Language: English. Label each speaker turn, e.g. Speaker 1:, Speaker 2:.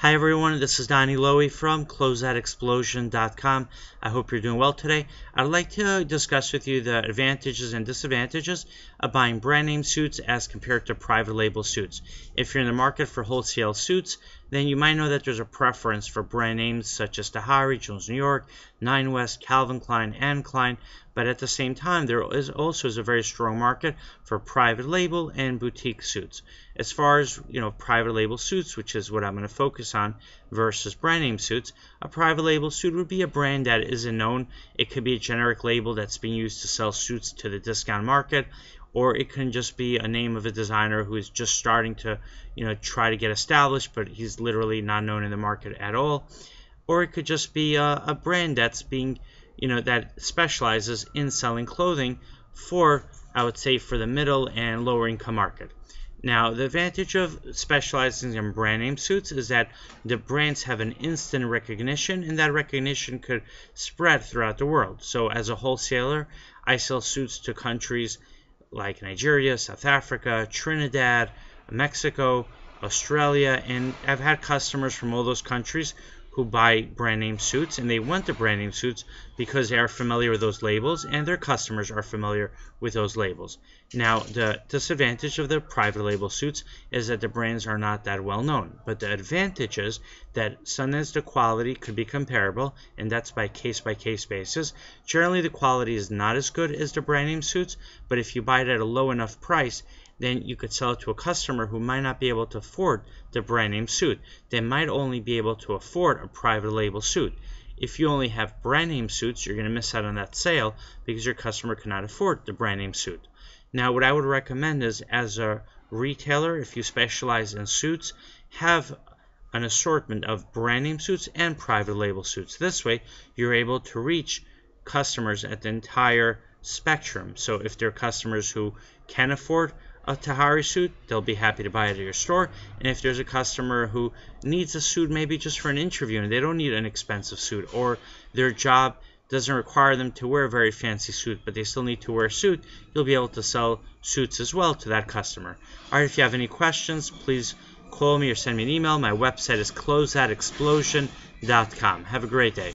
Speaker 1: Hi everyone, this is Donnie Lowy from Closeoutexplosion.com. I hope you're doing well today. I'd like to discuss with you the advantages and disadvantages of buying brand name suits as compared to private label suits. If you're in the market for wholesale suits, then you might know that there's a preference for brand names such as Tahari, Jones New York, Nine West, Calvin Klein, Anne Klein, but at the same time there is also a very strong market for private label and boutique suits. As far as private label suits, which is what I'm going to focus on, versus brand name suits, a private label suit would be a brand that isn't known. It could be a generic label that's being used to sell suits to the discount market, or it can just be a name of a designer who is just starting to try to get established, but he's literally not known in the market at all. Or it could just be a brand that's being that specializes in selling clothing for, I would say, for the middle and lower income market. Now, the advantage of specializing in brand name suits is that the brands have an instant recognition, and that recognition could spread throughout the world. So as a wholesaler, I sell suits to countries like Nigeria, South Africa, Trinidad, Mexico, Australia, and I've had customers from all those countries who buy brand name suits, and they want the brand name suits because they are familiar with those labels and their customers are familiar with those labels. Now, the disadvantage of the private label suits is that the brands are not that well known, but the advantage is that sometimes the quality could be comparable, and that's by case basis. Generally, the quality is not as good as the brand name suits, but if you buy it at a low enough price, then you could sell it to a customer who might not be able to afford the brand name suit. They might only be able to afford a private label suit. If you only have brand name suits, you're going to miss out on that sale because your customer cannot afford the brand name suit. Now, what I would recommend is, as a retailer, if you specialize in suits, have an assortment of brand name suits and private label suits. This way, you're able to reach customers at the entire spectrum. So if there are customers who can afford a Tahari suit, they'll be happy to buy it at your store. And if there's a customer who needs a suit maybe just for an interview and they don't need an expensive suit, or their job doesn't require them to wear a very fancy suit, but they still need to wear a suit, you'll be able to sell suits as well to that customer. Alright, if you have any questions, please call me or send me an email. My website is closeoutexplosion.com. Have a great day.